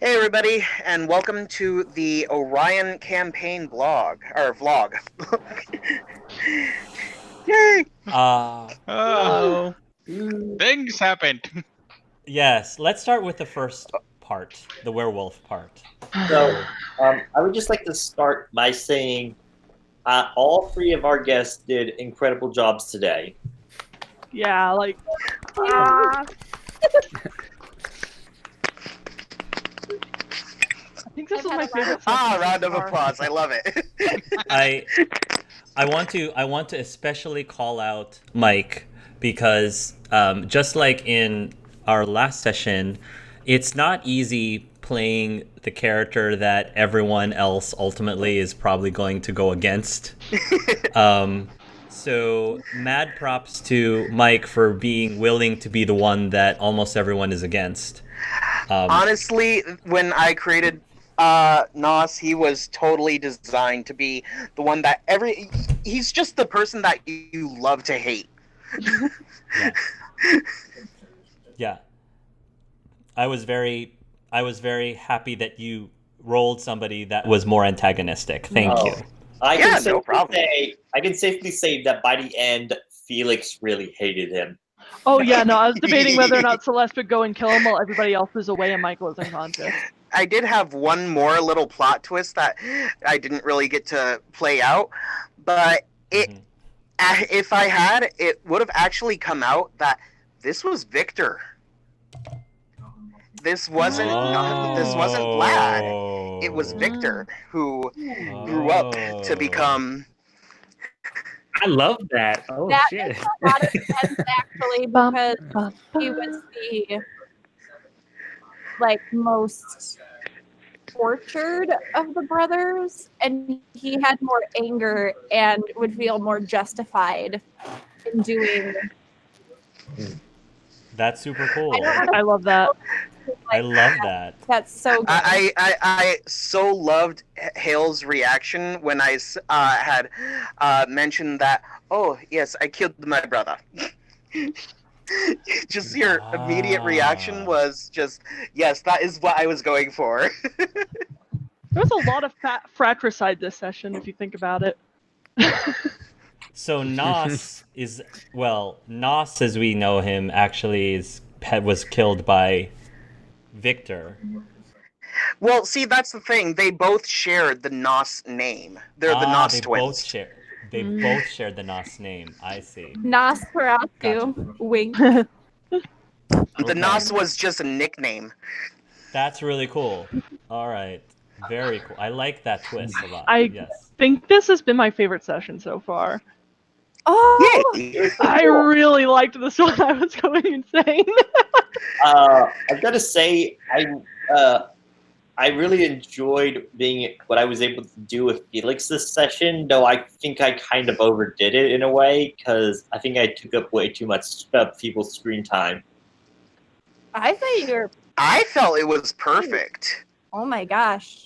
Hey everybody, and welcome to the Orion campaign blog or vlog. Yay! Oh, Things happened. yes. Let's start with the first part, the werewolf part. So, I would just like to start by saying all three of our guests did incredible jobs today. Yeah, like I think this is my favorite session Round so of far. applause. I love it. I want to especially call out Mike because just like in our last session, it's not easy playing the character that everyone else ultimately is probably going to go against. So mad props to Mike for being willing to be the one that almost everyone is against. Honestly, when I created Nos, he was totally designed to be the one that he's just the person that you love to hate. Yeah. Yeah. I was very happy that you rolled somebody that was more antagonistic. Thank you. I Yeah, can no problem. I can safely say that by the end, Felix really hated him. Oh yeah, no, I was debating whether or not Celeste would go and kill him while everybody else is away and Michael is unconscious. I did have one more little plot twist that I didn't really get to play out, but if I had, it would have actually come out that this was Victor. This wasn't Vlad. It was Victor who grew up to become. I love that. Oh That shit! makes a lot of sense actually because he was the most tortured of the brothers, and he had more anger and would feel more justified in doing. That's super cool. I love that. I love that. That's so good. I so loved Hale's reaction when I had mentioned that. Oh yes, I killed my brother. Just your immediate reaction was just, yes, that is what I was going for. There was a lot of fratricide this session, if you think about it. So Nos Nos as we know him actually was killed by Victor. Well, see, that's the thing. They both shared the Nos name. They're the Nos twins. They both shared the Nos name. I see. Nosferatu, Gotcha. wink. The Nos was just a nickname. That's really cool. All right. Very cool. I like that twist a lot. I think this has been my favorite session so far. Oh, Yay! I really liked this one. I was going insane. I've got to say, I really enjoyed what I was able to do with Felix this session, though I think I kind of overdid it in a way, because I think I took up way too much people's screen time. I thought you were. I felt it was perfect. Oh my gosh.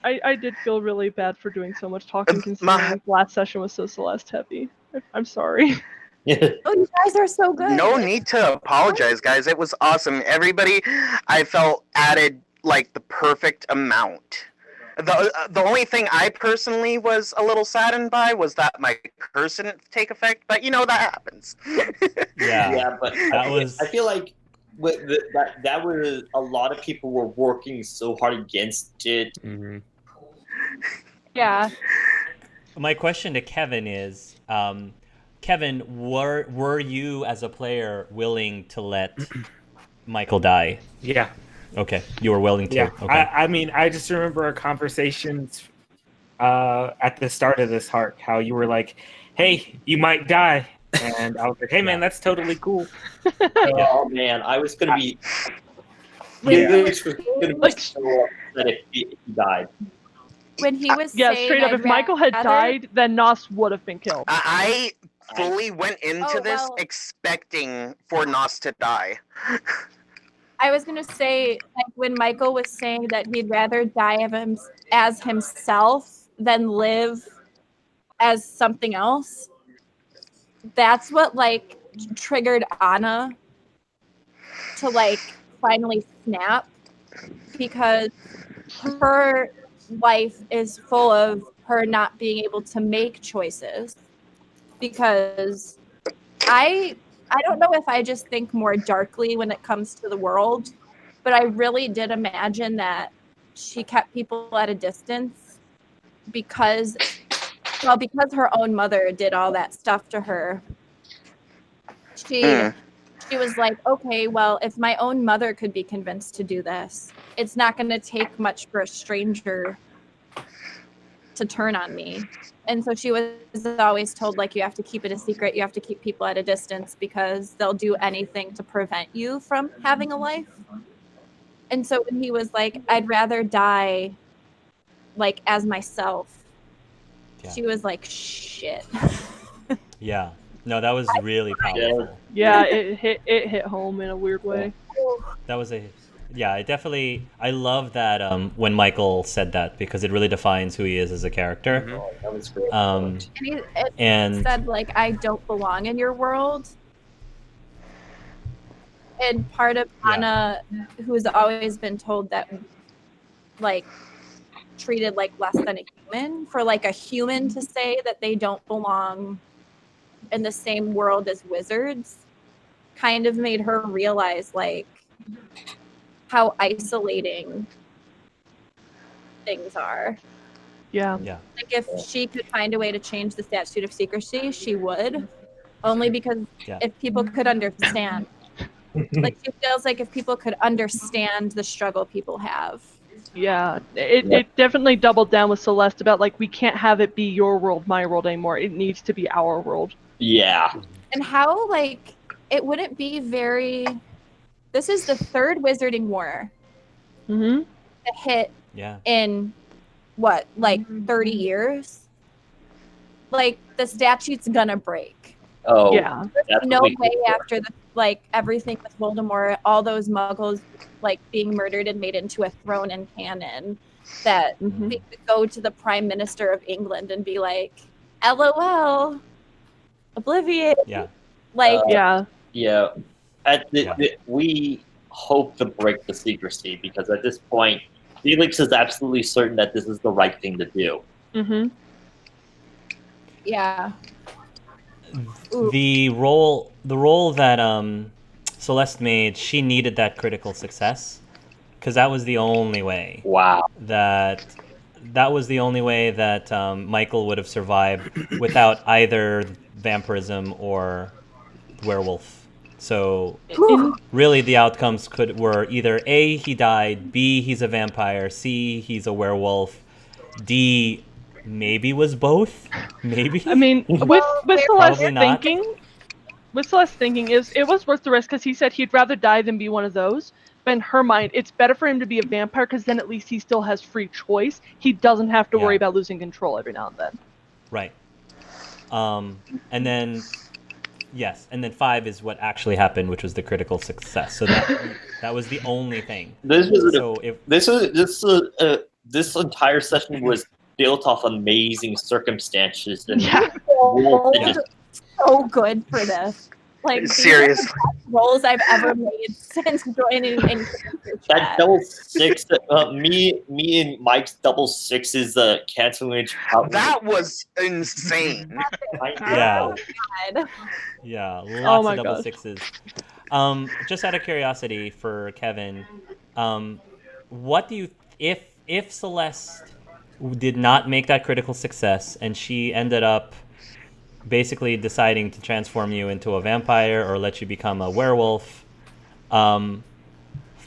I did feel really bad for doing so much talking considering last session was so Celeste heavy. I'm sorry. Oh, you guys are so good. No need to apologize, guys. It was awesome. Everybody, I felt, added like the perfect amount. The only thing I personally was a little saddened by was that my curse didn't take effect, but that happens. Yeah, but I feel like that was a lot of people were working so hard against it. Mm-hmm. Yeah. My question to Kevin is, Kevin, were you as a player willing to let Michael die? Yeah. Okay, you were willing to. Yeah. Okay. I mean, I just remember our conversations at the start of this arc, how you were like, "Hey, you might die," and I was like, "Hey, man, that's totally cool." Oh man, I was gonna be. Felix was gonna be so upset if he died. When he was straight up, if Michael had died, then Nos would have been killed. I fully went into this expecting for Nos to die. I was gonna say, when Michael was saying that he'd rather die as himself than live as something else, that's what triggered Anna to finally snap because her life is full of her not being able to make choices. Because I don't know if I just think more darkly when it comes to the world, but I really did imagine that she kept people at a distance because her own mother did all that stuff to her. She was like, okay, well, if my own mother could be convinced to do this, it's not going to take much for a stranger to turn on me. And so she was always told, like, you have to keep it a secret. You have to keep people at a distance because they'll do anything to prevent you from having a life. And so when he was like, I'd rather die, like, as myself, she was like, shit. Yeah. No, that was really powerful. Yeah, it hit home in a weird way. That was I love that when Michael said that, because it really defines who he is as a character. Oh, that was great. And he said, like, I don't belong in your world. And part of Anna, who's always been told that, like, treated like less than a human, for like a human to say that they don't belong in the same world as wizards, kind of made her realize, like, how isolating things are. Yeah. Like, if she could find a way to change the statute of secrecy, she would. Only because if people could understand. Like, she feels like if people could understand the struggle people have. Yeah. It definitely doubled down with Celeste about, like, we can't have it be your world, my world anymore. It needs to be our world. Yeah. And how, like, it wouldn't be very... This is the third Wizarding War Mm-hmm. that hit in, what, like 30 years? Like, the statute's gonna break. Oh, yeah. There's no way after, everything with Voldemort, all those muggles, like, being murdered and made into a throne and cannon, that they could go to the Prime Minister of England and be like, LOL, Oblivion. Yeah. Like, Yeah. We hope to break the secrecy, because at this point, Felix is absolutely certain that this is the right thing to do. Mm-hmm. Yeah. The role that Celeste made, she needed that critical success, because that was the only way. Wow. That was the only way that Michael would have survived without either vampirism or werewolf. So really, the outcomes were either A, he died; B, he's a vampire; C, he's a werewolf; D, maybe was both. Maybe. I mean, with Celeste not. thinking, it was worth the risk, because he said he'd rather die than be one of those. But in her mind, it's better for him to be a vampire, because then at least he still has free choice. He doesn't have to worry about losing control every now and then. Right. And then 5 is what actually happened, which was the critical success. So that was the only thing. This entire session was built off amazing circumstances, and so good for this. Like, seriously, roles I've ever made since joining in that double six. Me and Mike's double sixes canceling each other. That was insane. Yeah. God. Yeah, lots of double gosh. sixes. Just out of curiosity for Kevin, what do you if Celeste did not make that critical success and she ended up basically deciding to transform you into a vampire or let you become a werewolf, from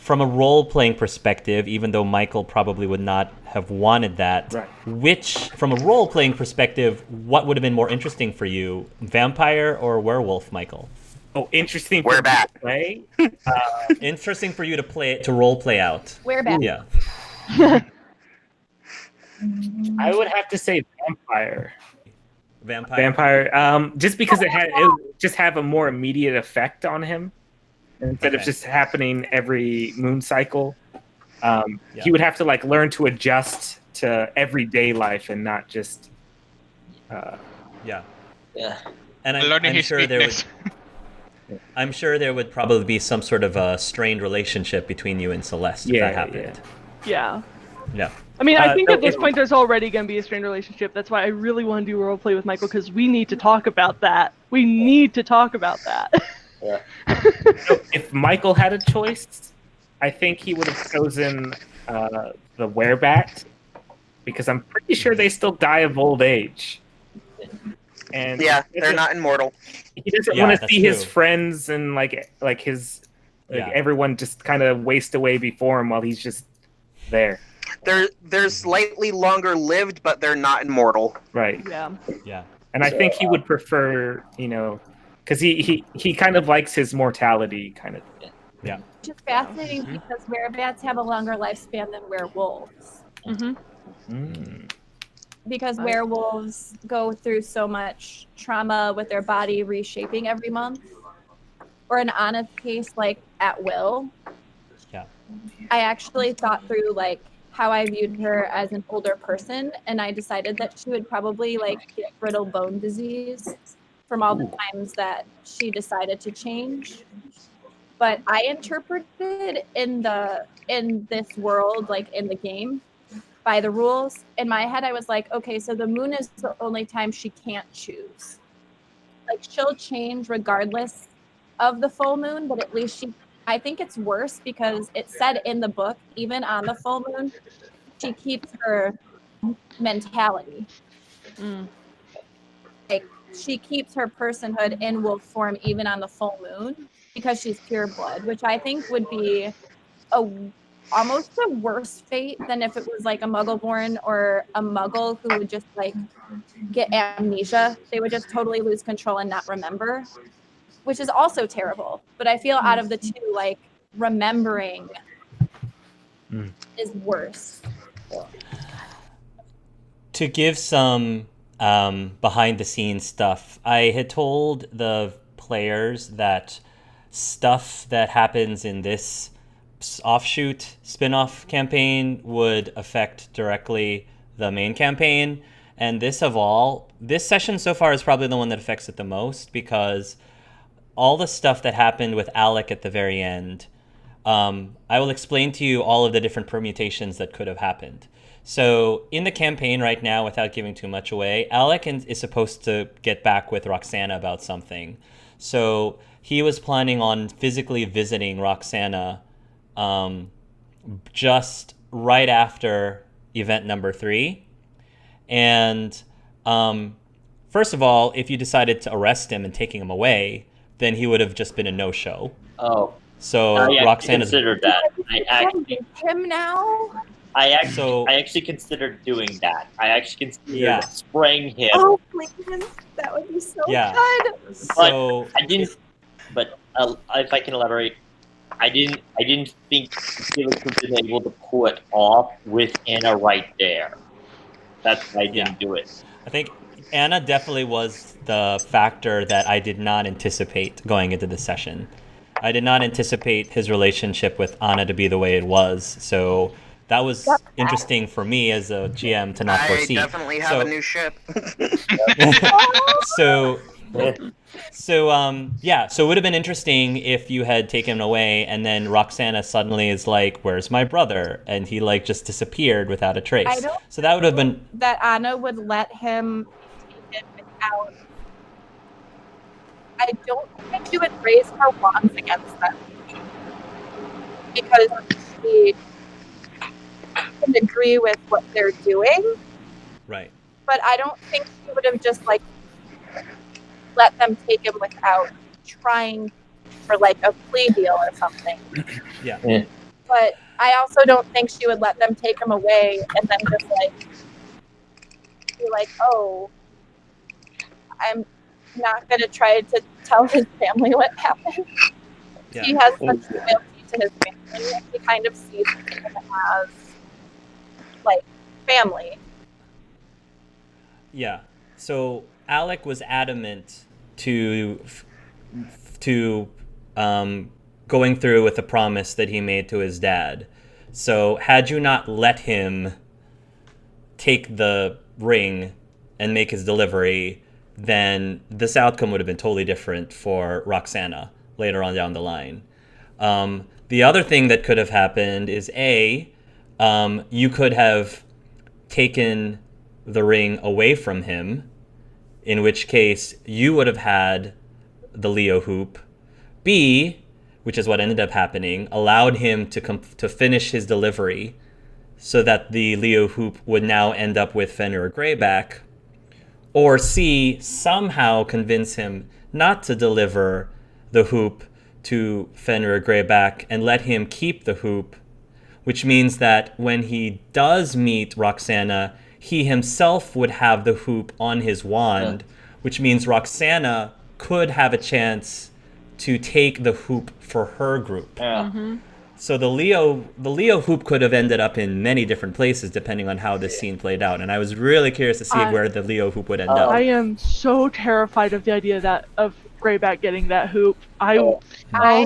a role-playing perspective, even though Michael probably would not have wanted that, from a role-playing perspective, what would have been more interesting for you, vampire or werewolf, Michael? Oh, interesting. We're back. Play. Interesting for you to role-play out. We're back. Yeah. I would have to say vampire. Vampire. Just because it would just have a more immediate effect on him instead of just happening every moon cycle. He would have to learn to adjust to everyday life and not just. Yeah. Yeah. And Learning I'm his sure there weakness. was. I'm sure there would probably be some sort of a strained relationship between you and Celeste if that happened. Yeah. Yeah. I mean, I think so at this if- point there's already going to be a strained relationship. That's why I really want to do roleplay with Michael, because we need to talk about that. We need to talk about that. So if Michael had a choice, I think he would have chosen the werebat, because I'm pretty sure they still die of old age. And Yeah, he they're doesn't- not immortal. He doesn't Yeah, want to that's see his true. friends and everyone just kind of waste away before him while he's just there. They're slightly longer lived, but they're not immortal. Right. Yeah. Yeah. And I think he would prefer, because he kind of likes his mortality kind of thing. Yeah. Which is fascinating because werebats have a longer lifespan than werewolves. Because werewolves go through so much trauma with their body reshaping every month. Or in Anna's case, like at will. Yeah. I actually thought through like how I viewed her as an older person, and I decided that she would probably like get brittle bone disease from all the times that she decided to change. But I interpreted in this world, like in the game, by the rules. In my head, I was like, okay, so the moon is the only time she can't choose. Like she'll change regardless of the full moon, but at least I think it's worse because it said in the book, even on the full moon, she keeps her mentality. Like she keeps her personhood in wolf form even on the full moon because she's pure blood, which I think would be almost a worse fate than if it was like a muggle-born or a muggle who would just like get amnesia. They would just totally lose control and not remember, which is also terrible. But I feel out of the two, like remembering is worse. To give some behind the scenes stuff, I had told the players that stuff that happens in this offshoot spin-off campaign would affect directly the main campaign. And this session so far is probably the one that affects it the most, because all the stuff that happened with Alec at the very end, I will explain to you all of the different permutations that could have happened. So in the campaign right now, without giving too much away, Alec is supposed to get back with Roxana about something. So he was planning on physically visiting Roxana just right after event number 3. And first of all, if you decided to arrest him and taking him away, then he would have just been a no-show. Oh. So I Roxana's considered that. Him now? I actually considered doing that. I actually considered spraying him. Oh, please. That would be so good. So I didn't. But if I can elaborate, I didn't think Felix would have been able to pull it off with Anna right there. That's why I didn't do it. I think Anna definitely was the factor that I did not anticipate going into the session. I did not anticipate his relationship with Anna to be the way it was. So that was interesting for me as a GM to not foresee. I definitely have a new ship. So it would have been interesting if you had taken him away and then Roxana suddenly is like, where's my brother? And he like just disappeared without a trace. So that would have been... That Anna would let him take it without... I don't think she would raise her wands against them. Because she can agree with what they're doing. Right. But I don't think she would have just like let them take him without trying for like a plea deal or something. Yeah. But I also don't think she would let them take him away and then just like be like, oh, I'm not gonna try to tell his family what happened. Yeah. He has such loyalty to his family, and he kind of sees them as like family. Yeah. So Alec was adamant to going through with the promise that he made to his dad. So had you not let him take the ring and make his delivery, then this outcome would have been totally different for Roxana. later on down the line. The other thing that could have happened is you could have taken the ring away from him, in which case you would have had the Leo hoop. B, which is what ended up happening, allowed him to finish his delivery so that the Leo hoop would now end up with Fenrir Greyback. Or C, somehow convince him not to deliver the hoop to Fenrir Greyback and let him keep the hoop, which means that when he does meet Roxana, he himself would have the hoop on his wand, which means Roxana could have a chance to take the hoop for her group. So the Leo hoop could have ended up in many different places depending on how this scene played out, and I was really curious to see where the Leo hoop would end up. I am so terrified of the idea of Greyback getting that hoop. Oh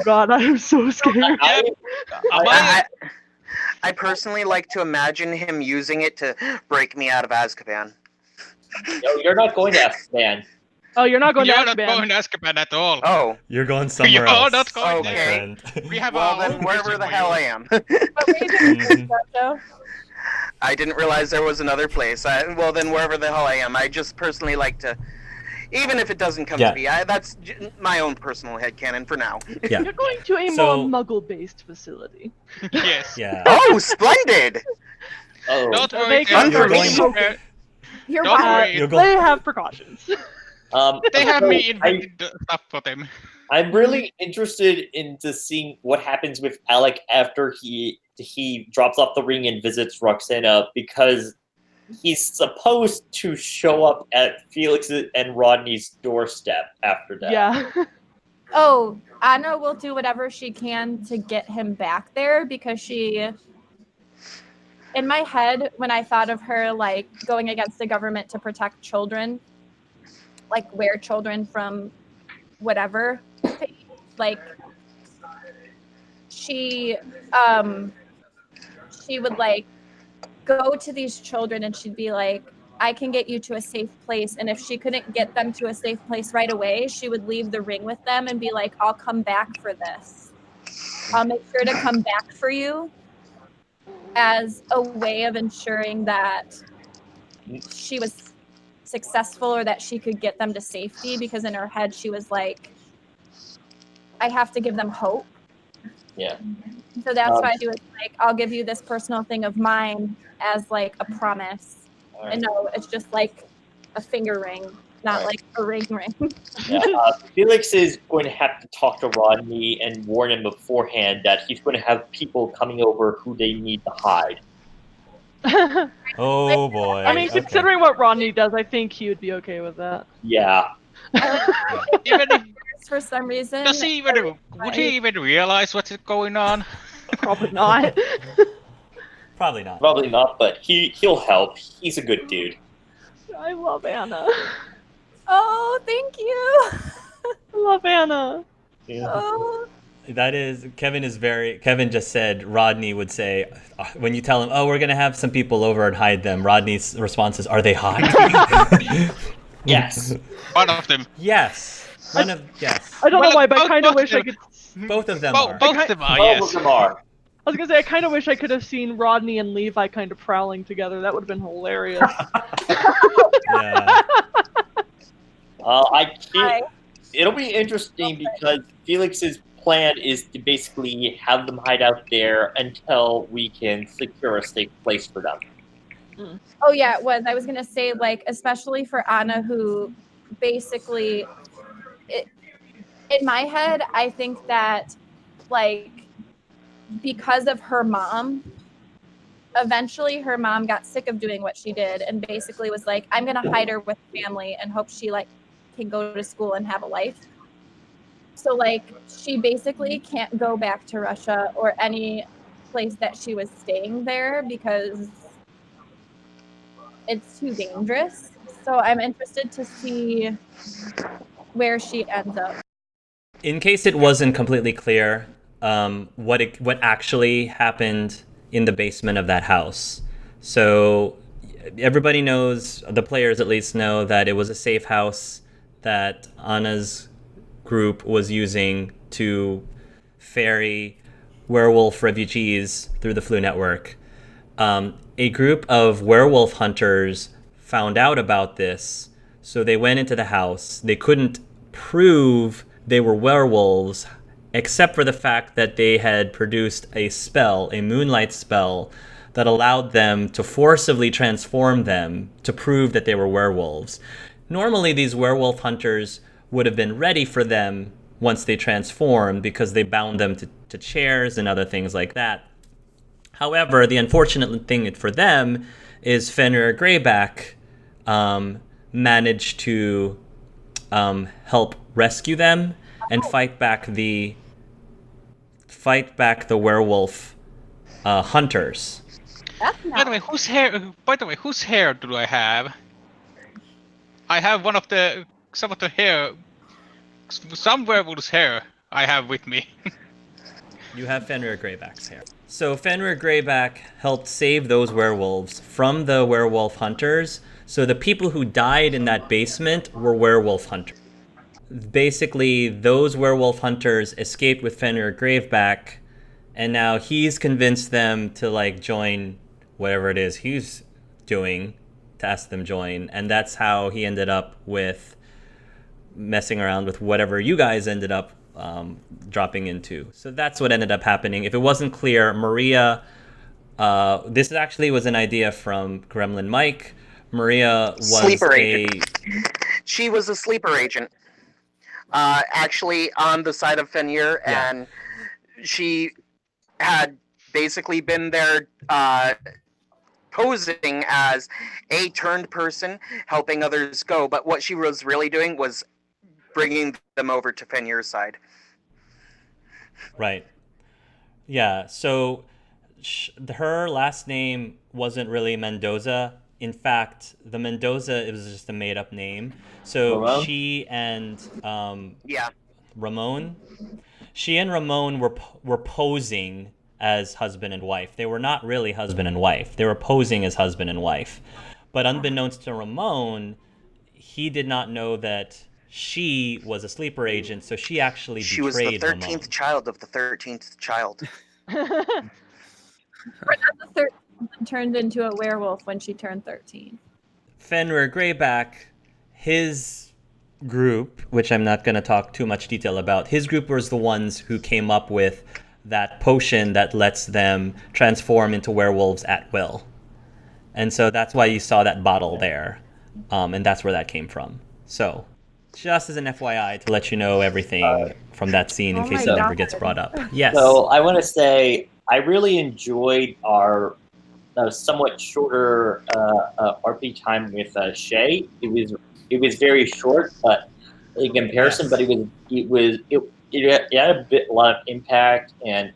god, I am so scared. I personally like to imagine him using it to break me out of Azkaban. No, you're not going to Azkaban. Oh, you're not going You're to not Azkaban. going to Azkaban at all. Oh, You're going somewhere You're else. not going my there. friend. We have well our then own wherever vision the for hell you. I am. What were you doing first, Jojo? I didn't realize there was another place. Well then wherever the hell I am. I just personally like to, even if it doesn't come to be, that's my own personal headcanon for now. Yeah. You're going to a So- more Muggle-based facility. Yes. Yeah. Oh, splendid! Oh, Don't So worry. they Don't can worry. focus. You're Don't right. worry. You're going. They have precautions. They have so me invented the stuff for them. I'm really interested into seeing what happens with Alec after he drops off the ring and visits Roxana, because he's supposed to show up at Felix and Rodney's doorstep after that. Yeah. Oh, Anna will do whatever she can to get him back there because she. In my head, when I thought of her like going against the government to protect children, like where children from whatever, like she would like go to these children and she'd be like, I can get you to a safe place. And if she couldn't get them to a safe place right away, she would leave the ring with them and be like, I'll come back for this. I'll make sure to come back for you, as a way of ensuring that she was successful or that she could get them to safety, because in her head she was like, I have to give them hope. Yeah. So that's why she was like, I'll give you this personal thing of mine as like a promise. All right. And no, it's just like a finger ring, not like a ring. Yeah, Felix is going to have to talk to Rodney and warn him beforehand that he's going to have people coming over who they need to hide. Oh boy. I mean, Okay. considering what Rodney does, I think he would be okay with that. Yeah. Even if For some reason. does he even would he even realize what's going on? Probably not. Probably not. Probably not, but he'll help. He's a good dude. I love Anna. Oh, thank you. I love Anna. Oh. That is, Kevin just said Rodney would say, when you tell him, oh, we're going to have some people over and hide them, Rodney's response is, are they hot? Yes. One of them. Yes. Yes. I don't know Well, why, but I both- kind of both wish I them. could. Both of them are. Both of them are, All yes. of them are. I was gonna say I kind of wish I could have seen Rodney and Levi kind of prowling together. That would have been hilarious. Yeah. I can't. Hi. It'll be interesting because Felix's plan is to basically have them hide out there until we can secure a safe place for them. Oh yeah, it was. I was gonna say, like, especially for Anna, who basically, in my head, I think that, like, because of her mom, eventually her mom got sick of doing what she did and basically was like, I'm gonna hide her with family and hope she like can go to school and have a life. So like she basically can't go back to Russia or any place that she was staying there because it's too dangerous. So I'm interested to see where she ends up. In case it wasn't completely clear, what actually happened in the basement of that house. So everybody knows, the players at least know, that it was a safe house that Anna's group was using to ferry werewolf refugees through the Flu Network. A group of werewolf hunters found out about this, so they went into the house. They couldn't prove they were werewolves, except for the fact that they had produced a spell, a moonlight spell, that allowed them to forcibly transform them to prove that they were werewolves. Normally, these werewolf hunters would have been ready for them once they transformed because they bound them to chairs and other things like that. However, the unfortunate thing for them is Fenrir Greyback managed to help rescue them and fight back the werewolf hunters. That's By the not. way, whose hair do I have? I have some of the hair, some werewolf's hair I have with me. You have Fenrir Greyback's hair. So Fenrir Greyback helped save those werewolves from the werewolf hunters. So the people who died in that basement were werewolf hunters. Basically, those werewolf hunters escaped with Fenrir Greyback, and now he's convinced them to like join whatever it is he's doing to ask them join, and that's how he ended up with messing around with whatever you guys ended up dropping into. So that's what ended up happening. If it wasn't clear, Maria, this actually was an idea from Gremlin Mike. Maria was Sleeper agent. She was a sleeper agent, actually on the side of Fenrir, Yeah. and she had basically been there posing as a turned person, helping others go. But what she was really doing was bringing them over to Fenrir's side. Right. Yeah, so her last name wasn't really Mendoza. In fact, the Mendoza, it was just a made-up name. So Ramon? she and Yeah. Ramon, she and Ramon were posing as husband and wife. They were not really husband and wife. They were posing as husband and wife. But unbeknownst to Ramon, he did not know that she was a sleeper agent, so she actually She was the betrayed 13th Ramon. child of the 13th child. The 13th turned into a werewolf when she turned 13. Fenrir Greyback, his group, which I'm not going to talk too much detail about, his group was the ones who came up with that potion that lets them transform into werewolves at will. And so that's why you saw that bottle there. And that's where that came from. So, just as an FYI to let you know everything from that scene in Oh case my it ever God. gets brought up. Yes. So I want to say I really enjoyed our somewhat shorter RP time with Shay. It was very short, but in comparison, Yes. but it had a lot of impact, and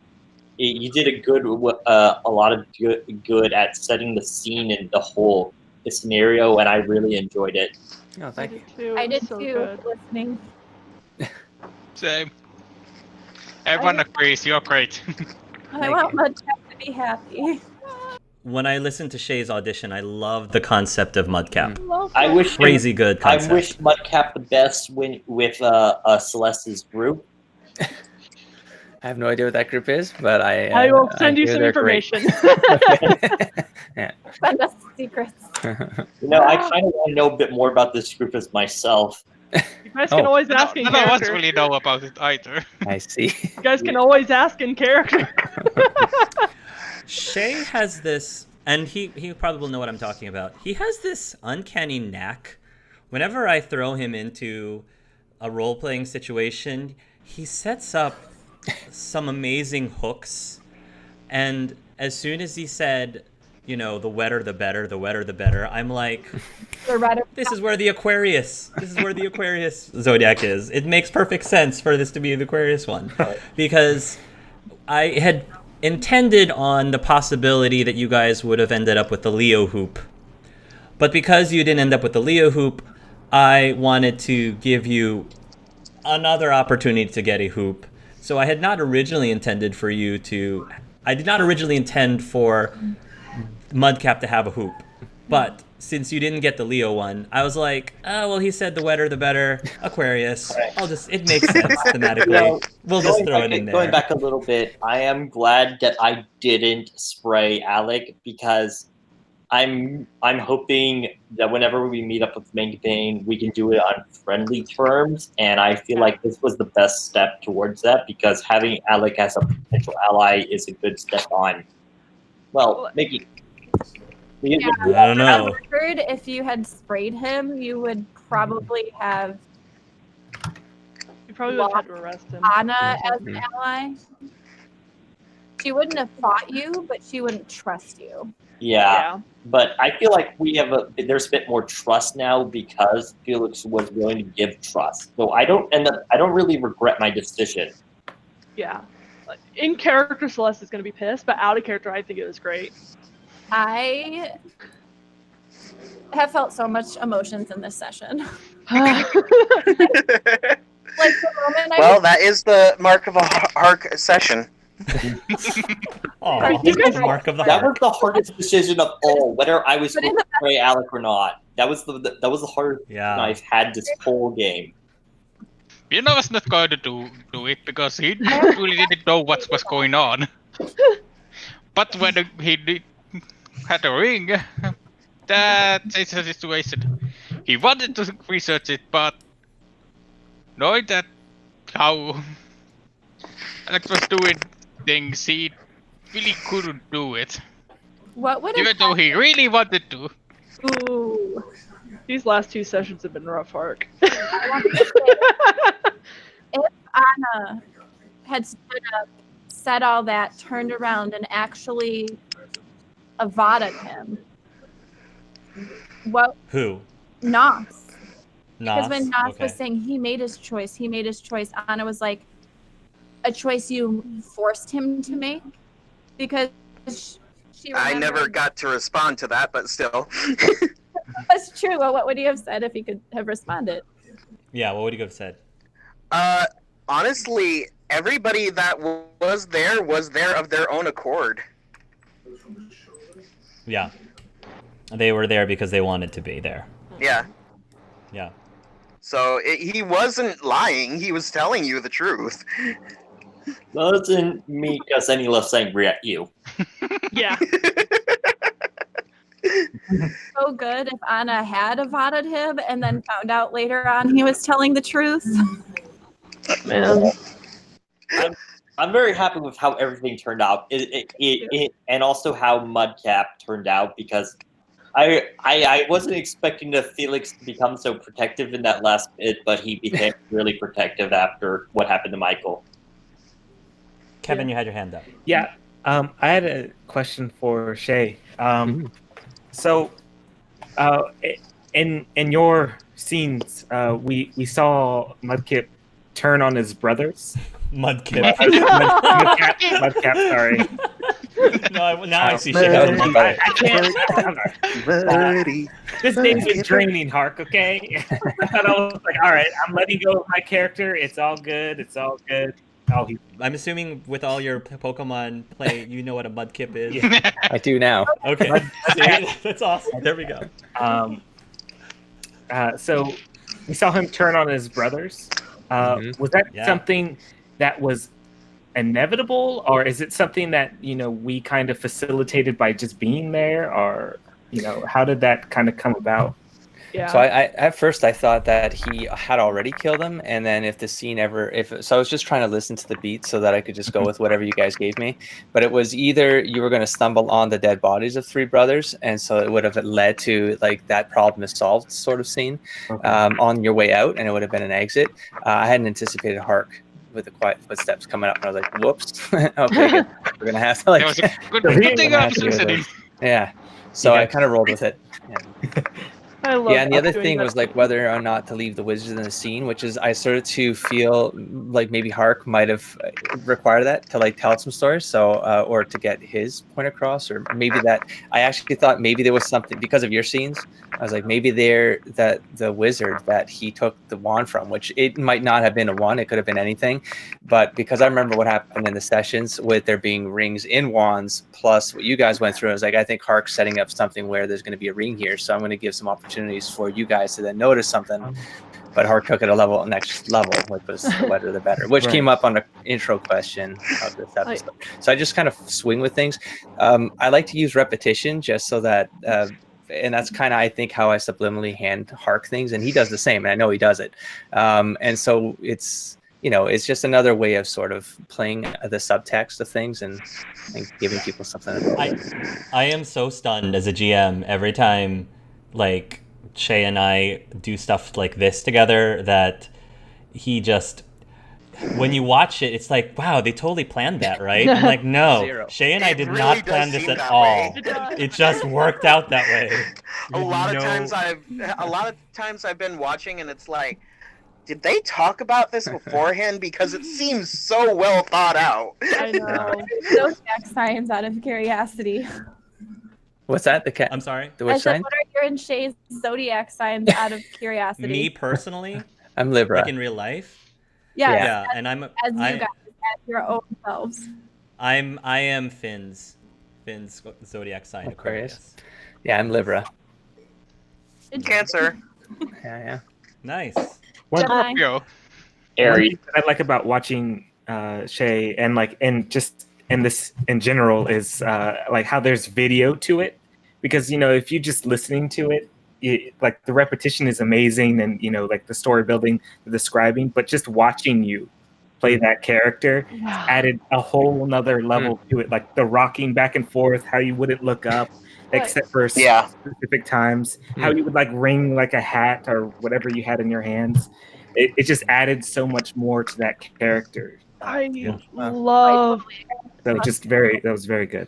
you did a lot of good at setting the scene and the whole scenario, and I really enjoyed it. Oh, thank you. Too. I did So too, good. listening. Same. Everyone agrees, you're great. I Thank want you. Mudcap to be happy. When I listened to Shay's audition, I loved the concept of Mudcap. I wish Crazy good concept. I wish Mudcap the best with Celeste's group. I have no idea what that group is, but I will send you hear some they're great. information. Send us secrets. I kind of want to know a bit more about this group as myself. You guys can Oh. always ask in None of us character. really know about it either. I see. You guys can always ask in character. Shay has this, and he probably will know what I'm talking about. He has this uncanny knack. Whenever I throw him into a role-playing situation, he sets up some amazing hooks. And as soon as he said, you know, the wetter the better, the wetter the better, I'm like, The red this is where the Aquarius zodiac is. It makes perfect sense for this to be the Aquarius one. Because I had intended on the possibility that you guys would have ended up with the Leo hoop. But because you didn't end up with the Leo hoop, I wanted to give you another opportunity to get a hoop. So I had not originally intended for you to... I did not originally intend for Mudcap to have a hoop. But since you didn't get the Leo one, I was like, oh, well, he said the wetter the better. Aquarius. It makes sense thematically. We'll just throw it in there. Going back a little bit, I am glad that I didn't spray Alec because I'm hoping that whenever we meet up with the main campaign, we can do it on friendly terms, and I feel like this was the best step towards that because having Alec as a potential ally is a good step on, well, making. Yeah, I don't know. I heard if you had sprayed him, you would probably have You probably would have had to arrest him. Anna as an ally. She wouldn't have fought you, but she wouldn't trust you. Yeah, but I feel like there's a bit more trust now because Felix was willing to give trust. So I don't really regret my decision. Yeah. Like, in character, Celeste is going to be pissed, but out of character, I think it was great. I have felt so much emotions in this session. Like the moment Well, that is the mark of a Hark session. Oh, You guys- mark of the That was heart. the hardest decision of all, whether I was supposed to spray Alec or not. That was the hardest decision Yeah. I've had this whole game. Pino was not going to do it because he really didn't know what was going on. But when he had a ring, that's a situation. He wanted to research it, but knowing that how Alex was doing things, he really couldn't do it. what would Even have though he really wanted to. Ooh. These last 2 sessions have been rough, Hark. if Anna had stood up, said all that, turned around, and actually avaded him? What Who? Nos? Because when Nos Okay. was saying he made his choice, Anna was like, a choice you forced him to make? Because she I never remembered- got to respond to that, but still. That's true. Well, what would he have said if he could have responded? Yeah, what would you have said? Honestly, everybody that was there of their own accord. Yeah. They were there because they wanted to be there. Yeah. Yeah. So he wasn't lying. He was telling you the truth. Doesn't make us any less angry at you. Yeah. So good if Anna had avaded him and then found out later on he was telling the truth. Man. I'm very happy with how everything turned out, and also how Mudcap turned out because I wasn't expecting the Felix to become so protective in that last bit, but he became really protective after what happened to Michael. Kevin, you had your hand up. Yeah, I had a question for Shay. So, in your scenes, we saw Mudkip turn on his brothers. Mudkip. Mudcap, sorry. Now I see That was shit. much better. I can't. Buddy. This day's been draining, Hark. Okay. I thought I was like, all right, I'm letting go of my character. It's all good. It's all good. Oh, I'm assuming with all your Pokemon play, you know what a Mudkip is. Yeah. I do now. Okay. See? That's awesome. There we go. So we saw him turn on his brothers. Was that Yeah. something that was inevitable, or is it something that we kind of facilitated by just being there, or how did that kind of come about? Yeah. So I at first I thought that he had already killed him, and then if the scene so I was just trying to listen to the beats so that I could just go with whatever you guys gave me. But it was either you were going to stumble on the dead bodies of 3 brothers, and so it would have led to like that problem is solved sort of scene on your way out, and it would have been an exit. I hadn't anticipated Hark with the quiet footsteps coming up, and I was like, "Whoops, okay, good. We're gonna have to like." That was a good thing I was listening. Yeah, so I kind of rolled with it. Yeah. I love Yeah, and the other doing thing that. was like whether or not to leave the wizards in the scene, which is I started to feel like maybe Hark might have required that to like tell some stories, so or to get his point across, or maybe that I actually thought maybe there was something because of your scenes. I was like maybe there that the wizard that he took the wand from, which it might not have been a wand, it could have been anything, but because I remember what happened in the sessions with there being rings in wands plus what you guys went through, I was like I think Hark's setting up something where there's going to be a ring here, so I'm going to give some opportunities for you guys to then notice something. But Hark took it next level, which was the wetter the better, which came up on the intro question of this episode. So I just kind of swing with things. I like to use repetition just so that, and that's kind of I think how I subliminally hand Hark things, and he does the same, and I know he does it. And so it's it's just another way of sort of playing the subtext of things and giving people something to go with. I am so stunned as a GM every time, like, Shay and I do stuff like this together that he just, when you watch it, it's like, wow, they totally planned that, right? I'm like, no, Zero. Shay and I It did really not does plan this seem at that all. way. It just worked out that way. A lot of times I've been watching and it's like, did they talk about this beforehand? Because it seems so well thought out. I know. Zodiac signs out of curiosity. What's that? The cat? I'm sorry? The I which said, sign? what are your and Shay's zodiac signs out of curiosity? Me personally, I'm Libra. like in real life. Yes, Yeah, and I'm as you guys, as your own selves. I am Finn's zodiac sign, Aquarius. Aquarius. Yeah, I'm Libra. Cancer. Yeah. Nice. One Gemini. Scorpio. Aries. thing that I like about watching Shay and just in this in general is like how there's video to it, because if you just listening to it, like the repetition is amazing, and like the story building, the describing, but just watching you play that character Yeah. added a whole nother level to it, like the rocking back and forth, how you wouldn't look up except for Yeah. specific times, how you would like ring like a hat or whatever you had in your hands. It just added so much more to that character. I love That was very good.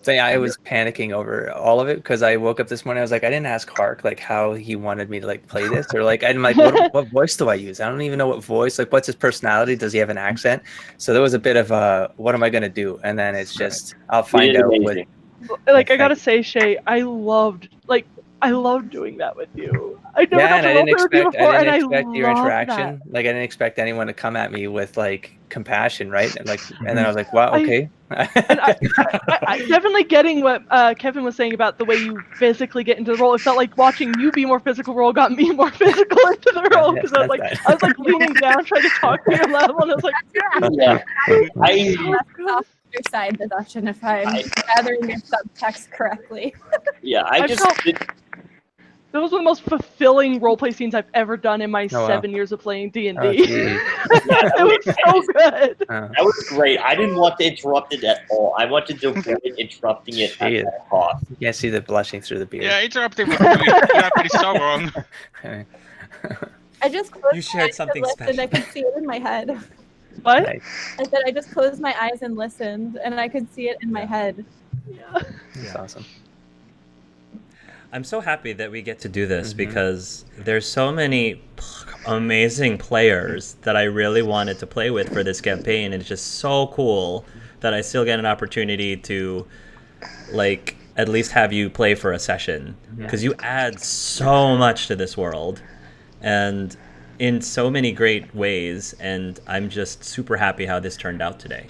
So yeah, I was panicking over all of it because I woke up this morning. I was like, I didn't ask Hark like how he wanted me to like play this, or like I'm like, what voice do I use? I don't even know what voice. Like, what's his personality? Does he have an accent? So there was a bit of what am I gonna do? And then it's just I'll find out what. I gotta say, Shay, I loved doing that with you. I never got and to I role didn't play with you expect before, and I your love interaction. that. Like I didn't expect anyone to come at me with like compassion, right? And then I was like, wow, okay. I definitely getting what Kevin was saying about the way you physically get into the role. It felt like watching you be more physical role got me more physical into the role, because I was like leaning down trying to talk to your level, and I was like, Yeah. Your side deduction if I'm gathering your subtext correctly. I just that was one of the most fulfilling roleplay scenes I've ever done in my wow. 7 years of playing D&D. Oh, gee. It was so good. that was great. I didn't want to interrupt it at all. I wanted to avoid interrupting it at Jeez. all costs. You can't see the blushing through the beard. Yeah, interrupting was so wrong. Okay. I just closed You my shared eyes something and listened. special. I could see it in my head. What? Nice. I said I just closed my eyes and listened, and I could see it in my head. That's awesome. I'm so happy that we get to do this because there's so many amazing players that I really wanted to play with for this campaign. It's just so cool that I still get an opportunity to, like, at least have you play for a session, because you add so much to this world and in so many great ways, and I'm just super happy how this turned out today.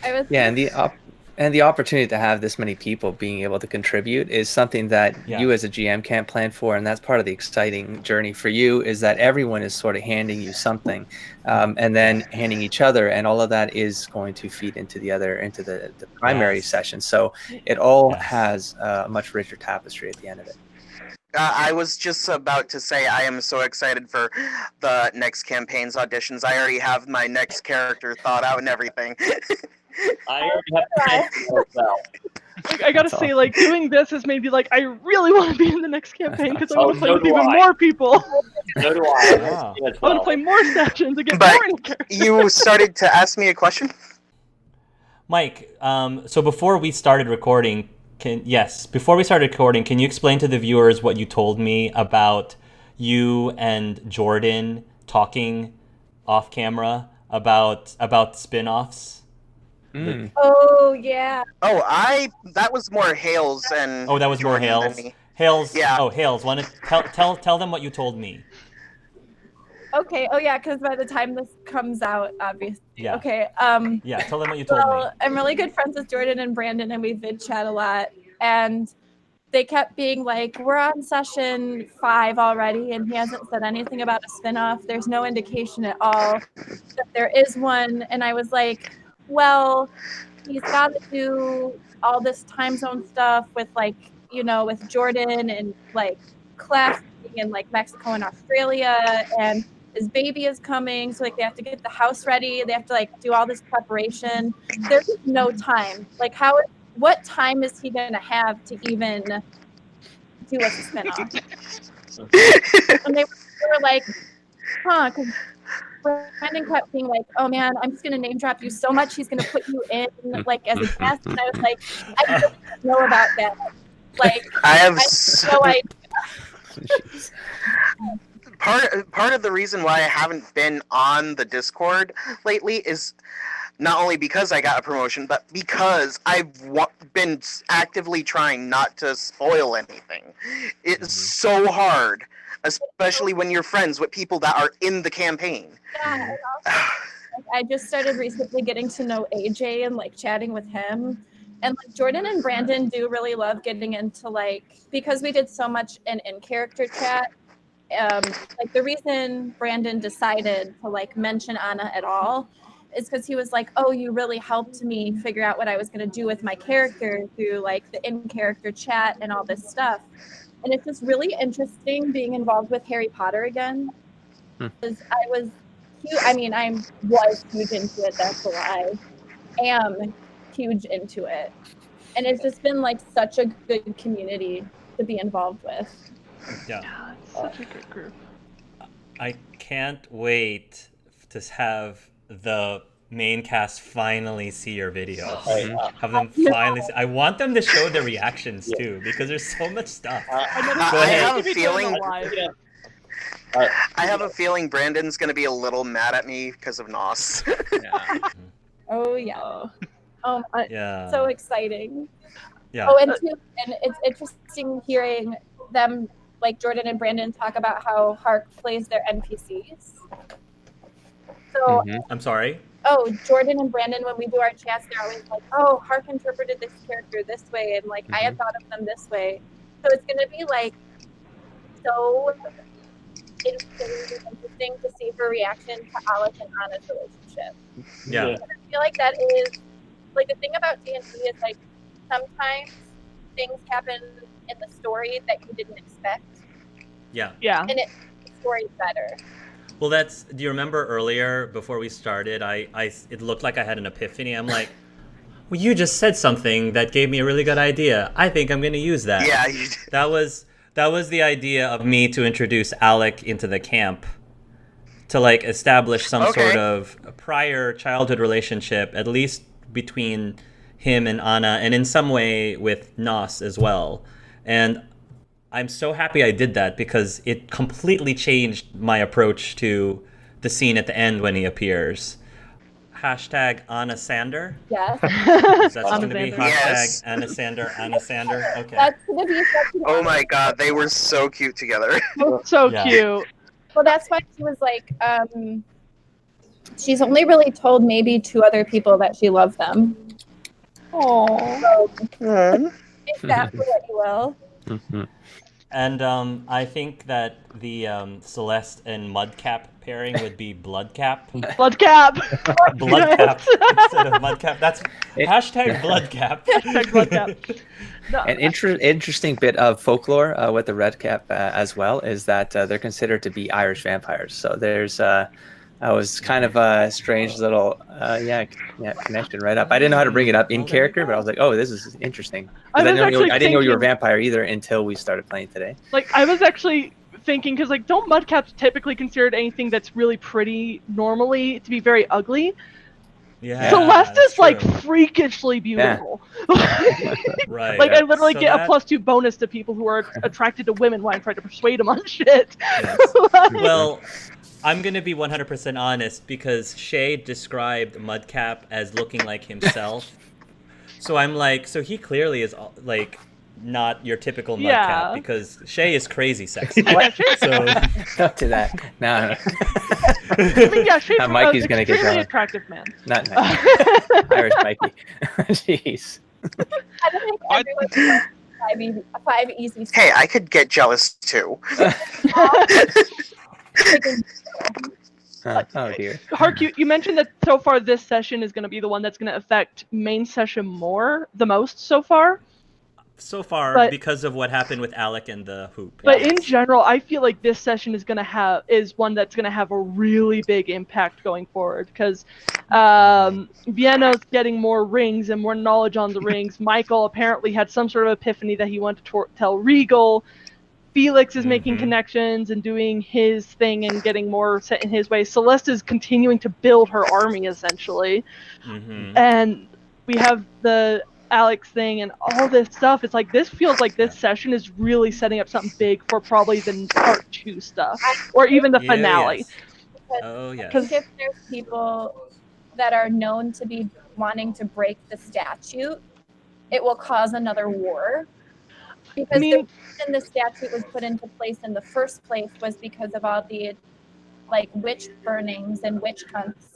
And the opportunity to have this many people being able to contribute is something that you as a GM can't plan for, and that's part of the exciting journey for you, is that everyone is sort of handing you something, and then handing each other, and all of that is going to feed into the primary session. So it all has a much richer tapestry at the end of it. I was just about to say I am so excited for the next campaign's auditions. I already have my next character thought out and everything. I already have plans for myself. I gotta say, like, doing this is maybe like I really want to be in the next campaign because I want to play so with do even I. more people. So do I. Wow. As I want to well. play more sessions and get But more in character. you started to ask me a question? Mike, so before we started recording, can you explain to the viewers what you told me about you and Jordan talking off camera about spin-offs. Mm. Oh yeah. Oh, that was more Hales and Oh, that was more Jordan than Hales. me. Hales. Yeah. Oh, Hales. Want to tell them what you told me? Okay. Oh yeah, because by the time this comes out, obviously. Yeah. Okay. Yeah. Tell them what you told me. Well, I'm really good friends with Jordan and Brandon, and we vid chat a lot. And they kept being like, "We're on session 5 already, and he hasn't said anything about a spinoff. There's no indication at all that there is one." And I was like, "Well, he's got to do all this time zone stuff with with Jordan and like class in like Mexico and Australia, and his baby is coming, so like they have to get the house ready, they have to like do all this preparation. There's just no time. Like what time is he gonna have to even do a spinoff?" And they were like, "Huh?" Because Brandon kept being like, "Oh man, I'm just gonna name drop you so much. He's gonna put you in like as a guest." And I was like, "I really don't know about that. Like, I have no idea." part of the reason why I haven't been on the Discord lately is not only because I got a promotion, but because I've been actively trying not to spoil anything. It's so hard, especially when you're friends with people that are in the campaign. Yeah, and also, I just started recently getting to know AJ and like chatting with him. And like Jordan and Brandon do really love getting into like, because we did so much in character chat. Like the reason Brandon decided to like mention Anna at all is because he was like, "Oh, you really helped me figure out what I was going to do with my character through like the in-character chat and all this stuff." And it's just really interesting being involved with Harry Potter again. Because I was huge huge into it. That's a lie. I am huge into it. And it's just been like such a good community to be involved with. Yeah. Yeah, it's such a good group. I can't wait to have the main cast finally see your videos. Have them finally see. I want them to show their reactions too, because there's so much stuff. I have a feeling. I have a feeling Brandon's gonna be a little mad at me because of Nos. Yeah. Oh yeah. Yeah. So exciting. Yeah. Oh, and it's interesting hearing them, like Jordan and Brandon, talk about how Hark plays their NPCs. So, I'm sorry. oh, Jordan and Brandon, when we do our chats, they're always like, "Oh, Hark interpreted this character this way," and like I had thought of them this way. So it's gonna be like so interesting to see her reaction to Alec and Anna's relationship. Yeah. And I feel like that is like the thing about D&D is like sometimes things happen in the story that you didn't expect, Yeah. Yeah. and the story's better. Well, do you remember earlier before we started, it looked like I had an epiphany. I'm like, well, you just said something that gave me a really good idea. I think I'm going to use that. Yeah, you did. That was the idea of me to introduce Alec into the camp, to like establish some sort of prior childhood relationship, at least between him and Anna, and in some way with Nos as well. And I'm so happy I did that because it completely changed my approach to the scene at the end when he appears. Hashtag Anna Sander. Yes. That's going to be Sander. hashtag Anna Sander. Anna Sander. Okay. That's gonna be such an Oh my god, they were so cute together. So Yeah. cute. Well, that's why she was like, she's only really told maybe 2 other people that she loves them. Oh. So take that for what you will. And I think that the Celeste and Mudcap pairing would be Bloodcap. Bloodcap. Bloodcap instead of Mudcap. That's hashtag Bloodcap. Hashtag Bloodcap. No, An interesting bit of folklore with the red cap as well is that they're considered to be Irish vampires. So there's was kind of a strange little connection right up. I didn't know how to bring it up in character, but I was like, oh, this is interesting. 'Cause I didn't know you were a vampire either until we started playing today. Like I was actually thinking, because like don't mudcaps typically considered anything that's really pretty normally to be very ugly? Yeah, Celeste that's is like true. freakishly beautiful. Right. Like I literally So get that- a +2 bonus to people who are attracted to women when I try to persuade them on shit. Yes. Like- Well, I'm gonna be 100% honest because Shay described Mudcap as looking like himself. So I'm like, so he clearly is like not your typical Mudcap Yeah. because Shay is crazy sexy. Yeah, Shay's- So Not to that. No. I mean, yeah, Shay's Mikey's gonna get extremely jealous. attractive man. Not Irish Mikey. Jeez. I don't think I- everyone wants five easy steps. Hey, I could get jealous too. Oh dear. Hark, you mentioned that so far this session is going to be the one that's going to affect main session the most so far. so far, But- because of what happened with Alec and the hoop. But in general, I feel like this session is one that's going to have a really big impact going forward because Vienna's getting more rings and more knowledge on the rings. Michael apparently had some sort of epiphany that he wanted to tell Regal. Felix is making Mhm. connections and doing his thing and getting more set in his way. Celeste is continuing to build her army essentially, Mm-hmm. and we have the Alex thing and all this stuff. It's like this feels like this session is really setting up something big for probably the part 2 stuff or even the finale. Oh I yes. think if there's people that are known to be wanting to break the statute, it will cause another war. Because I mean- the reason the statute was put into place in the first place was because of all the like witch burnings and witch hunts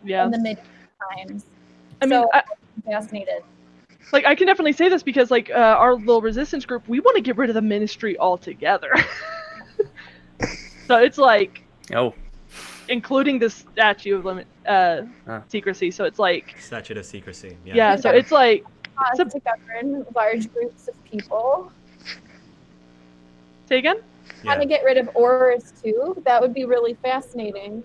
Yeah. in the medieval times. I mean, So I'm fascinated. like I can definitely say this because like our little resistance group, we want to get rid of the ministry altogether. So it's like Oh. including the statute of secrecy. So it's like Statute of secrecy. yeah. So it's like Cause to govern large groups of people. say again. Want to get rid of auras too? That would be really fascinating.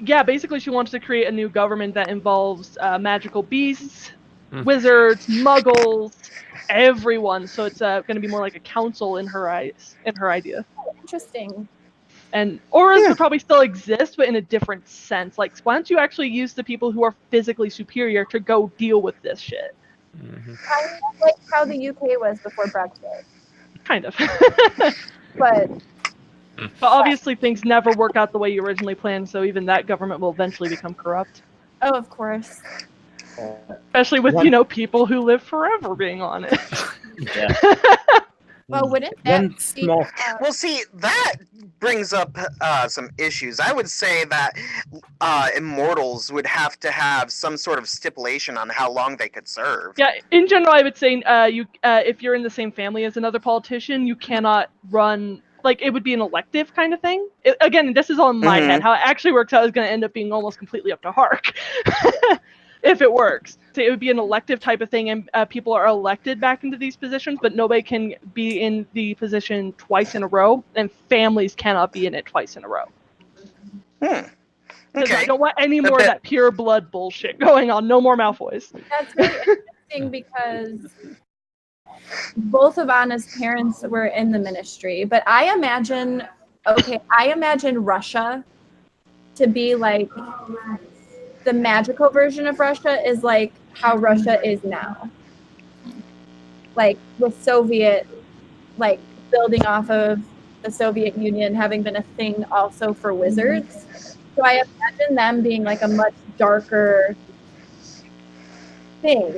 Yeah, basically she wants to create a new government that involves magical beasts, Mm. wizards, muggles, everyone. So it's going to be more like a council in her idea. Interesting. And auras would probably still exist, but in a different sense. Like, why don't you actually use the people who are physically superior to go deal with this shit? Mhm. Kind of like how the UK was before Brexit. Kind of. But But obviously things never work out the way you originally planned, so even that government will eventually become corrupt. oh, of course. Especially with, One- people who live forever being on it. Yeah. Well, wouldn't that One be, small Well, see, that brings up some issues. I would say that immortals would have to have some sort of stipulation on how long they could serve. Yeah, in general, I would say if you're in the same family as another politician, you cannot run. Like, it would be an elective kind of thing. Again, this is all in my Mhm. head. How it actually works out is going to end up being almost completely up to Hark. If it works. So it would be an elective type of thing, and people are elected back into these positions, but nobody can be in the position twice in a row, and families cannot be in it twice in a row. Because I Okay. don't want any more of that pure blood bullshit going on. No more Malfoys. that's really interesting because both of Anna's parents were in the ministry, but I imagine Russia to be like the magical version of Russia is like how Russia is now. Like with Soviet, like building off of the Soviet Union having been a thing also for wizards. So I imagine them being like a much darker thing.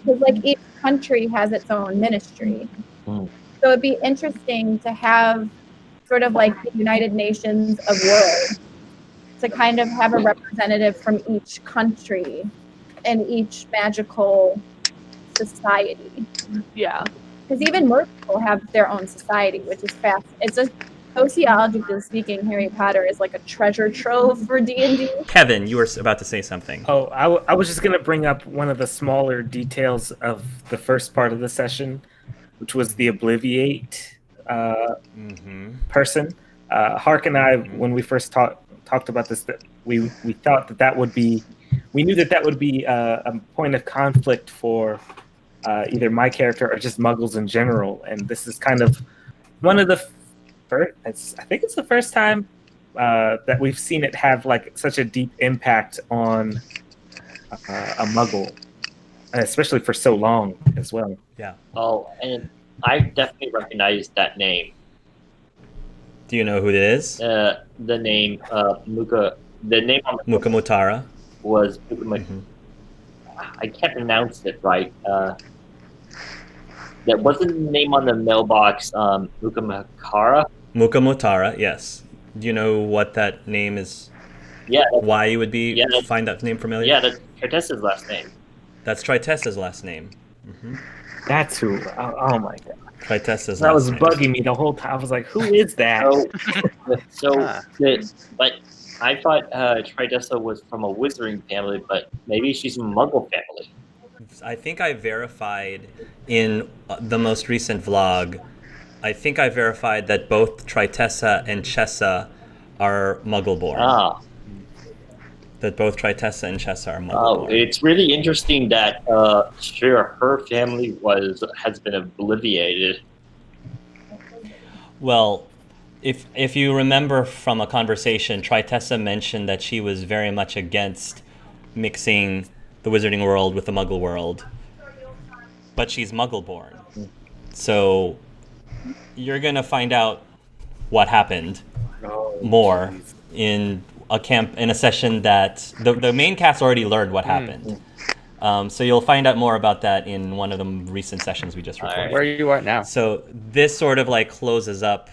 Because like each country has its own ministry. Mm. So it'd be interesting to have sort of like the United Nations of worlds to kind of have a representative from each country and each magical society. Yeah. Because even more people have their own society, which is fast. It's just sociologically speaking, Harry Potter is like a treasure trove for D&D. Kevin, you were about to say something. Oh, I was just going to bring up one of the smaller details of the first part of the session, which was the Obliviate Mm-hmm. person. Hark and I, when we first talked about this, that we thought that would be, we knew that would be a point of conflict for either my character or just Muggles in general. And this is kind of one of the first, I think it's the first time that we've seen it have like such a deep impact on a Muggle, especially for so long as well. Yeah. Oh, and I definitely recognized that name. Do you know who it is? The name Muka. The name on the Mukamutara. was Mhm. I can't pronounce it right. That wasn't the name on the mailbox. Mukamakara. Mukamutara, yes. Do you know what that name is? Yeah, Why you would be Yeah, that's- find that name familiar? yeah, that's Cortez's last name. That's Tritessa's last name. That's who. Oh my god, Tritessa's that last was name. bugging me the whole time. I was like, who is that? But I thought Tridessa was from a wizarding family, but maybe she's from a Muggle family. I think I verified in the most recent vlog. I think I verified that both Tritessa and Chessa are Muggle-born. Ah, That both Tritessa and Chessa are oh, Muggle-born. it's really interesting that sure her family has been obliterated. Well, if you remember from a conversation, Tritessa mentioned that she was very much against mixing the Wizarding world with the Muggle world, but she's Muggle-born. So you're gonna find out what happened more in a session that the main cast already learned what happened. So you'll find out more about that in one of the recent sessions we just recorded. Where are you at now? So this sort of like closes up.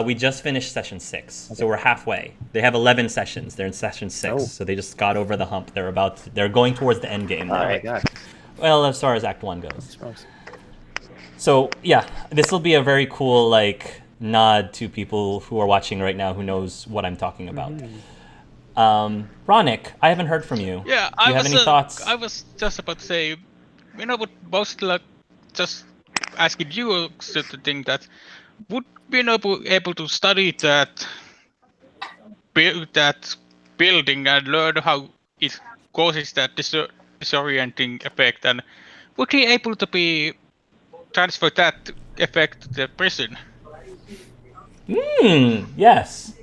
We just finished session 6, so we're halfway. They have 11 sessions. They're in session 6, so they just got over the hump. They're going towards the end game. Oh now. my god. Well, as far as Act 1 goes. So yeah, this will be a very cool like nod to people who are watching right now who knows what I'm talking about. Ronick, I haven't heard from you. Yeah, Do you have any thoughts? I was just about to say, would most like just asking you to think that would be able to study that building and learn how it causes that disorienting effect, and would he able to be transfer that effect to the prison? Yes.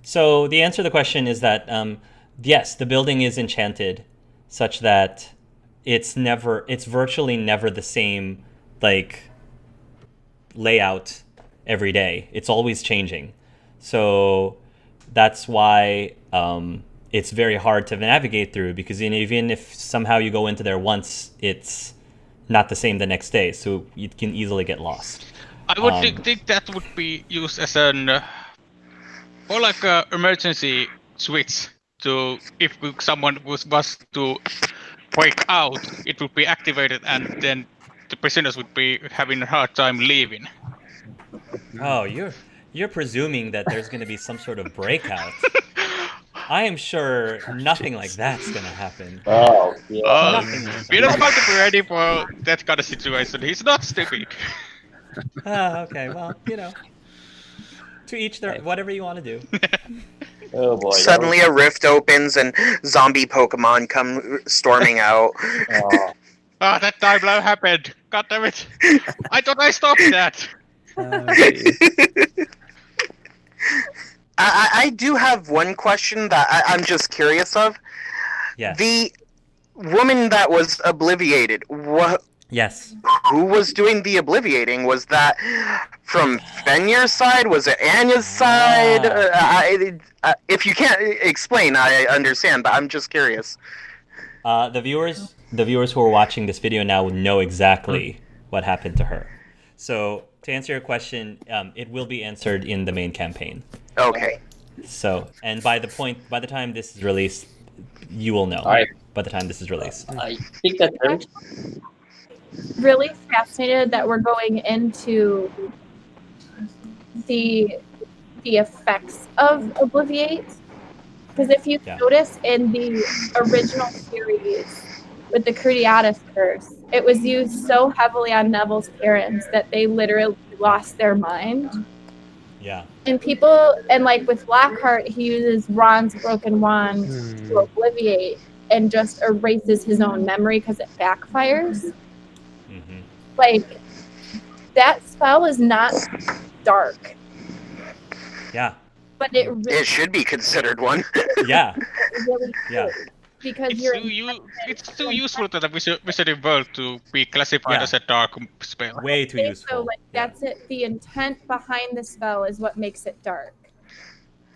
So the answer to the question is that yes, the building is enchanted, such that it's virtually never the same like layout every day. It's always changing. So that's why it's very hard to navigate through, because even if somehow you go into there once, it's not the same the next day. So you can easily get lost. I would think that would be used as an or like a emergency switch to if someone was to break out, it would be activated, and then the prisoners would be having a hard time leaving. Oh, you're presuming that there's going to be some sort of breakout. I am sure nothing like that's going to happen. Oh, yeah. Nothing. We don't have to be ready for that kind of situation. He's not stupid. Okay, well, to each their whatever you want to do. Oh boy. Suddenly a rift opens and zombie Pokemon come storming out. Ah, that timeline happened. God damn it. I thought I stopped that. I do have one question that I'm just curious of. Yeah. The woman that was obliviated, Yes. who was doing the obliviating? Was that from Fenyer's side? Was it Anya's side? If you can't explain, I understand, but I'm just curious. The viewers who are watching this video now know exactly what happened to her. So to answer your question, it will be answered in the main campaign. Okay. So, and by the time this is released, you will know. Alright. By the time this is released. I think that's it. Really fascinated that we're going into the effects of Obliviate, because if you notice in the original series with the Crudiatus curse, it was used so heavily on Neville's parents that they literally lost their mind. Yeah. And people, and like with Blackheart, he uses Ron's broken wand to obliviate and just erases his own memory because it backfires. Mm-hmm. Like, that spell is not dark, Yeah. but it really, It should be considered one. Yeah. really Yeah. because It's you're it's too useful to the Wizarding world to be classified Yeah. as a dark spell. Way too so useful. like Yeah. that's it. The intent behind the spell is what makes it dark.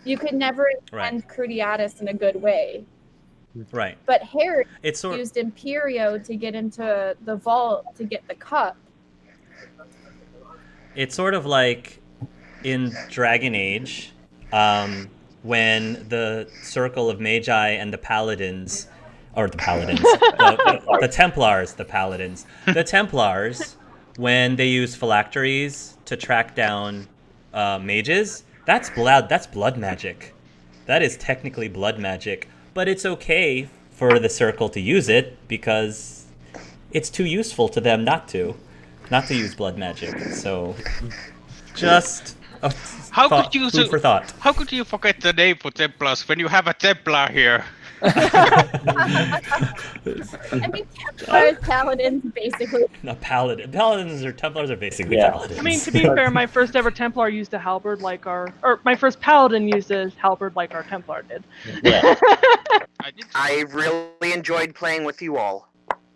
You could never Right. intend Cruciatus in a good way. Right. But Harry It's sort used Imperio to get into the vault to get the cup. It's sort of like in Dragon Age, when the Circle of Magi and the Paladins, or the Paladins, the Templars, the Paladins, the Templars, when they use phylacteries to track down mages, that's blood magic. That is technically blood magic, but it's okay for the Circle to use it because it's too useful to them not to use blood magic. So, just food for thought. How could you forget the name for Templars when you have a Templar here? I mean, Templars, Paladins, basically. A paladin. Paladins or Templars are basically Yeah. paladins. I mean, to be fair, my first ever Templar used a halberd like my first Paladin used a halberd like our Templar did. Yeah. I really enjoyed playing with you all.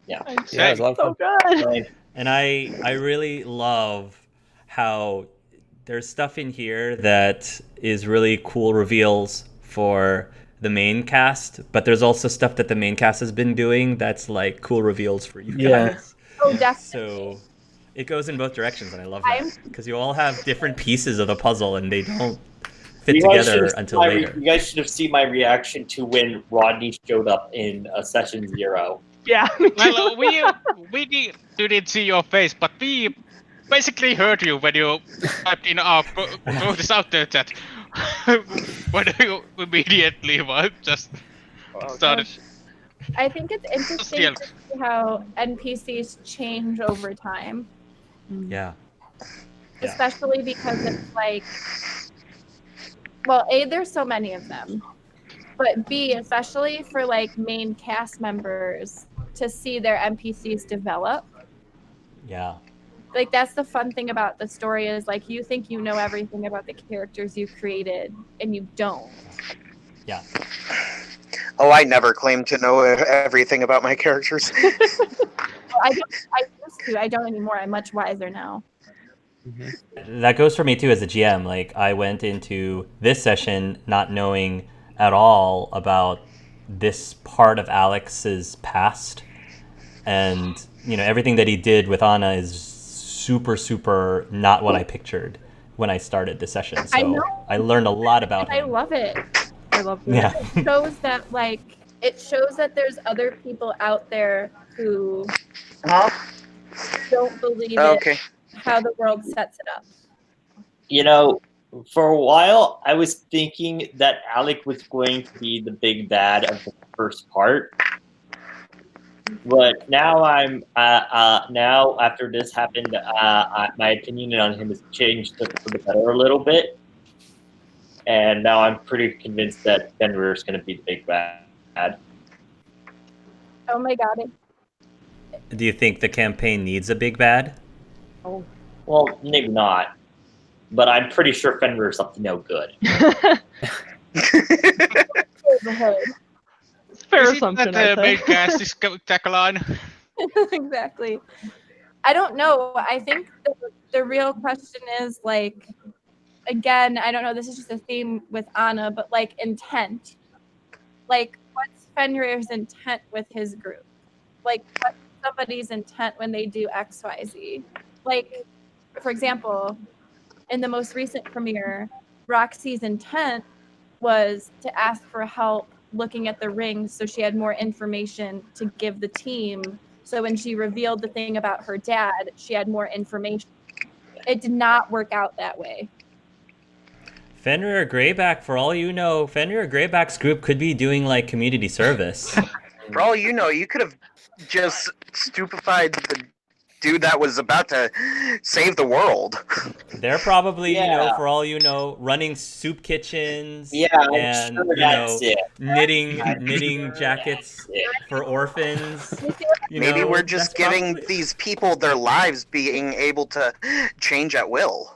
Yeah, it was a lot of So fun. good. And I really love how there's stuff in here that is really cool reveals for the main cast, but there's also stuff that the main cast has been doing that's like cool reveals for you Yeah. guys. Oh, definitely. So it goes in both directions, and I love that because you all have different pieces of the puzzle, and they don't fit You guys should together have seen until my later. you guys should have seen my reaction to when Rodney showed up in session 0. Yeah. Me too. Well, we didn't see your face, but we basically heard you when you typed in our throw this out there chat. When you immediately just started. I think it's interesting Still. to see how NPCs change over time, Yeah. especially because it's like, well, A, there's so many of them, but B, especially for like main cast members to see their NPCs develop. Yeah. Like that's the fun thing about the story is like you think you know everything about the characters you created and you don't. Yeah. Oh, I never claimed to know everything about my characters. Well, I used to. I don't anymore. I'm much wiser now. That goes for me too as a GM. Like I went into this session not knowing at all about this part of Alex's past, and everything that he did with Anna is super not what I pictured when I started the session. I So know. I learned a lot about I him. love it. I love that. Yeah. It shows that there's other people out there who don't believe Okay. it, how the world sets it up. For a while, I was thinking that Alec was going to be the big bad of the first part. But now now after this happened, my opinion on him has changed for the better a little bit. And now I'm pretty convinced that Fenrir is going to be the big bad. Oh my god. Do you think the campaign needs a big bad? Well, maybe not. But I'm pretty sure Fenrir is up to no good. It's a fair Is it assumption. that I'd the say. main cast is tagline? Exactly. I don't know. I think the real question is like, again, I don't know. This is just a theme with Anna, but like intent. Like, what's Fenrir's intent with his group? Like, what's somebody's intent when they do X, Y, Z? Like, for example, in the most recent premiere, Roxy's intent was to ask for help looking at the rings so she had more information to give the team. So when she revealed the thing about her dad, she had more information. It did not work out that way. Fenrir Greyback, for all you know, Fenrir Greyback's group could be doing like community service. For all you know, you could have just stupefied the dude that was about to save the world. They're probably, Yeah. for all you know, running soup kitchens Yeah, I'm and sure that's it. knitting jackets Yeah. for orphans. Maybe we're just that's giving probably- these people their lives being able to change at will.